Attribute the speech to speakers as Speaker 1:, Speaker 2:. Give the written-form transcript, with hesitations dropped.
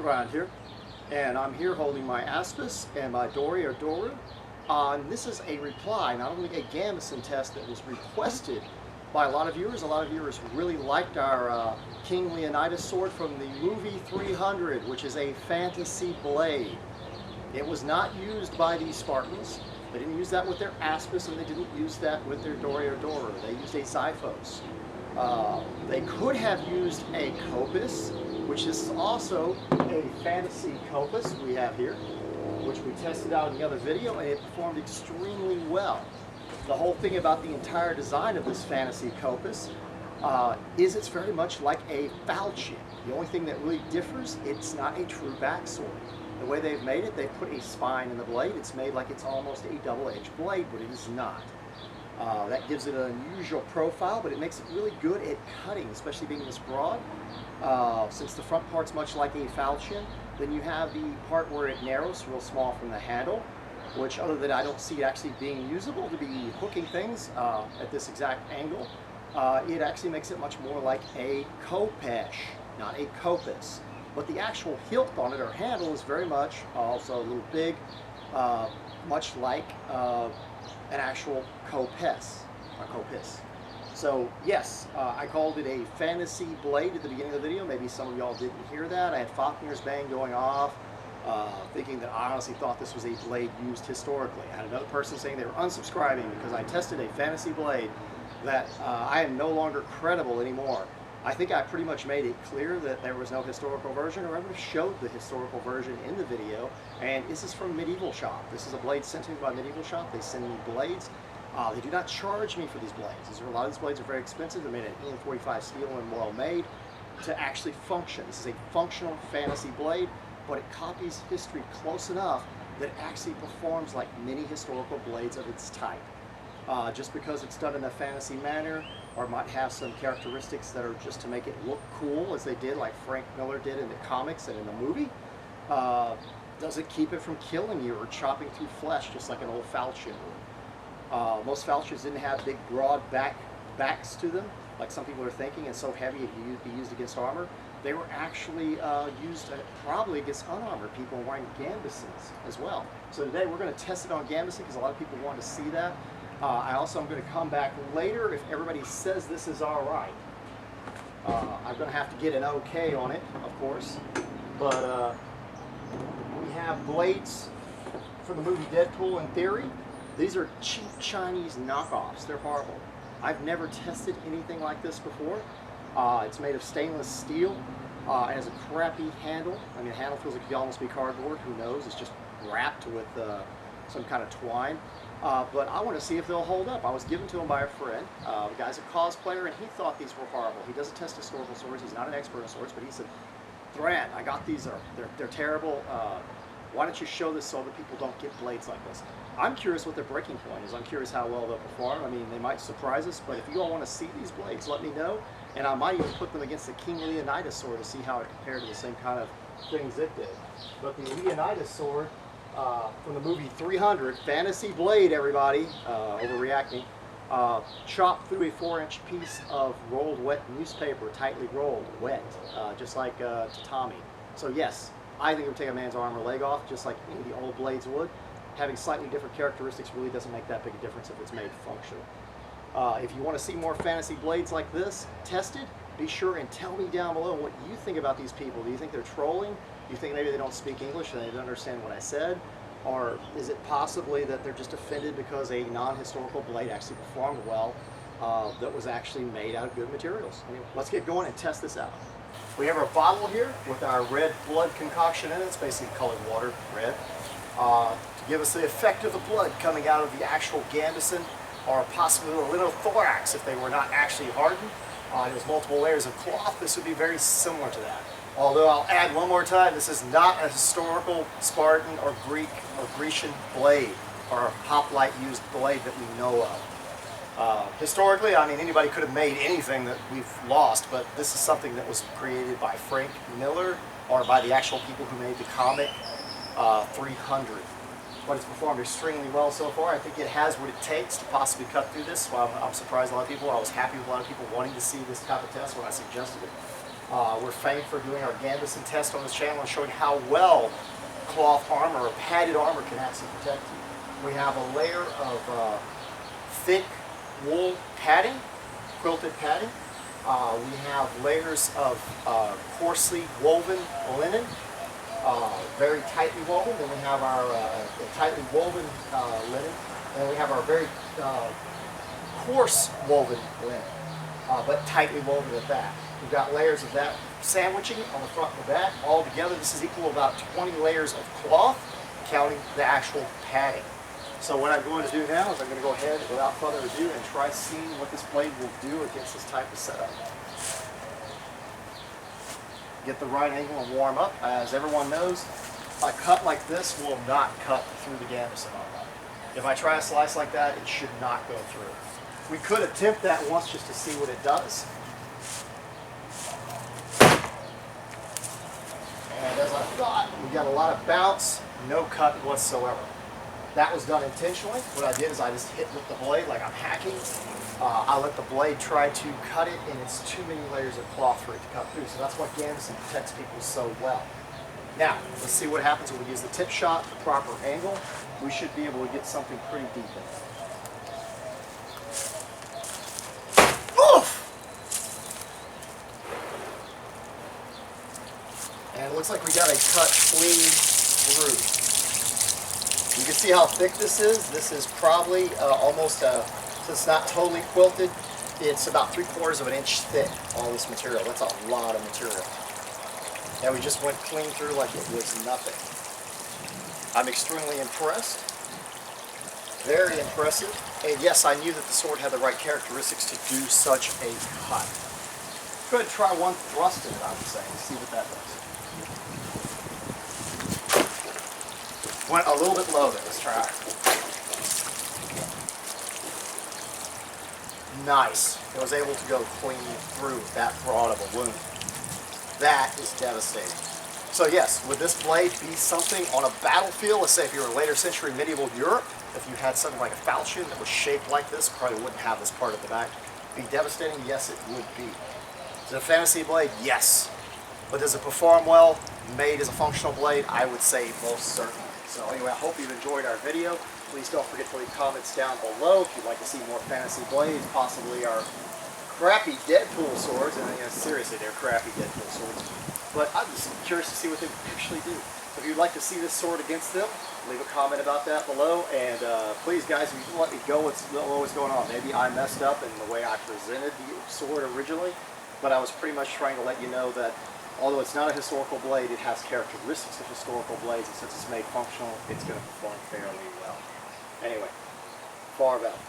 Speaker 1: Thrand here, and I'm here holding my Aspis and my Dory or Doru. And this is a reply, not only a Gambeson test that was requested by a lot of viewers. A lot of viewers really liked our King Leonidas sword from the movie 300, which is a fantasy blade. It was not used by the Spartans. They didn't use that with their Aspis, and they didn't use that with their Dory or Doru. They used a Xiphos. They could have used a Copus, which is also a fantasy Copus we have here, which we tested out in the other video, and it performed extremely well. The whole thing about the entire design of this fantasy Copus is it's very much like a falchion. The only thing that really differs, it's not a true backsword. The way they've made it, they put a spine in the blade. It's made like it's almost a double-edged blade, but it is not. That gives it an unusual profile, but it makes it really good at cutting, especially being this broad. Since the front part's much like a falchion, then you have the part where it narrows real small from the handle, which other than I don't see it actually being usable to be hooking things at this exact angle, it actually makes it much more like a Khopesh, not a Copus. But the actual hilt on it, or handle, is very much also a little big, much like an actual Copus. So yes, I called it a fantasy blade at the beginning of the video. Maybe some of y'all didn't hear that. I had Faulkner's bang going off, thinking that I honestly thought this was a blade used historically. I had another person saying they were unsubscribing because I tested a fantasy blade that I am no longer credible anymore. I think I pretty much made it clear that there was no historical version, or I would have showed the historical version in the video. And this is from Medieval Shop. This is a blade sent to me by Medieval Shop. They send me blades. They do not charge me for these blades. A lot of these blades are very expensive. They're made in EM45 steel and well made to actually function. This is a functional fantasy blade, but it copies history close enough that it actually performs like many historical blades of its type. Just because it's done in a fantasy manner, or might have some characteristics that are just to make it look cool, as they did, like Frank Miller did in the comics and in the movie, doesn't keep it from killing you or chopping through flesh just like an old falchion would. Most falchions didn't have big broad backs to them, like some people are thinking, and so heavy it could be used against armor. They were actually used probably against unarmored people wearing Gambesons as well. So today we're going to test it on Gambeson because a lot of people want to see that. I also am going to come back later if everybody says this is all right. I'm going to have to get an okay on it, of course. But we have blades from the movie Deadpool in theory. These are cheap Chinese knockoffs. They're horrible. I've never tested anything like this before. It's made of stainless steel. It has a crappy handle. I mean, the handle feels like it could almost be cardboard. Who knows? It's just wrapped with some kind of twine. But I want to see if they'll hold up. I was given to him by a friend. The guy's a cosplayer, and he thought these were horrible. He doesn't test historical swords. He's not an expert in swords, but he said, Thrand, I got these. They're terrible. Why don't you show this so that people don't get blades like this? I'm curious what their breaking point is. I'm curious how well they'll perform. I mean, they might surprise us, but if you all want to see these blades, let me know. And I might even put them against the King Leonidas sword to see how it compared to the same kind of things it did. But the Leonidas sword, from the movie 300, fantasy blade, everybody, overreacting, chopped through a 4-inch piece of rolled wet newspaper, tightly rolled, wet, just like tatami. So yes, I think it would take a man's arm or leg off, just like any of the old blades would. Having slightly different characteristics really doesn't make that big a difference if it's made functional. If you want to see more fantasy blades like this tested, be sure and tell me down below what you think about these people. Do you think they're trolling? Do you think maybe they don't speak English and they don't understand what I said? Or is it possibly that they're just offended because a non-historical blade actually performed well that was actually made out of good materials? Anyway, let's get going and test this out. We have our bottle here with our red blood concoction in it. It's basically colored water, red. To give us the effect of the blood coming out of the actual Gambeson, or possibly the linothorax if they were not actually hardened. There's multiple layers of cloth. This would be very similar to that. Although I'll add one more time, this is not a historical Spartan or Greek or Grecian blade or hoplite used blade that we know of. Historically, I mean, anybody could have made anything that we've lost, but this is something that was created by Frank Miller or by the actual people who made the comic 300. But it's performed extremely well so far. I think it has what it takes to possibly cut through this. Well, I'm surprised a lot of people. I was happy with a lot of people wanting to see this type of test when I suggested it. We're famed for doing our Gambeson test on this channel and showing how well cloth armor or padded armor can actually protect you. We have a layer of thick wool padding, quilted padding. We have layers of coarsely woven linen, very tightly woven. Then we have our tightly woven linen. And we have our very coarse woven linen, but tightly woven at that. We've got layers of that sandwiching on the front and the back. All together, this is equal to about 20 layers of cloth, counting the actual padding. So what I'm going to do now is I'm going to go ahead, without further ado, and try seeing what this blade will do against this type of setup. Get the right angle and warm up. As everyone knows, a cut like this will not cut through the Gambeson armor. If I try a slice like that, it should not go through. We could attempt that once just to see what it does. And as I thought, we got a lot of bounce, no cut whatsoever. That was done intentionally. What I did is I just hit with the blade like I'm hacking. I let the blade try to cut it, and it's too many layers of cloth for it to cut through. So that's why Gambeson protects people so well. Now, let's see what happens when we use the tip shot, the proper angle. We should be able to get something pretty deep in there. And it looks like we got a cut clean through. You can see how thick this is. This is probably almost, so it's not totally quilted, it's about 3/4 of an inch thick, all this material. That's a lot of material. And we just went clean through like it was nothing. I'm extremely impressed. Very impressive. And yes, I knew that the sword had the right characteristics to do such a cut. Go ahead and try one thrust in it, I would say, and see what that does. Went a little bit low there. Let's try. Nice. It was able to go clean through that broad of a wound. That is devastating. So yes, would this blade be something on a battlefield? Let's say if you were later century medieval Europe, if you had something like a falchion that was shaped like this, probably wouldn't have this part at the back. Be devastating? Yes, it would be. Is it a fantasy blade? Yes. But does it perform well? Made as a functional blade? I would say most certainly. So anyway, I hope you've enjoyed our video. Please don't forget to leave comments down below if you'd like to see more fantasy blades, possibly our crappy Deadpool swords. And seriously, they're crappy Deadpool swords. But I'm just curious to see what they actually do. If you'd like to see this sword against them, leave a comment about that below. And please, guys, if you can let me go what's going on. Maybe I messed up in the way I presented the sword originally, but I was pretty much trying to let you know that although it's not a historical blade, it has characteristics of historical blades, and since it's made functional, it's going to perform fairly well. Anyway, far out.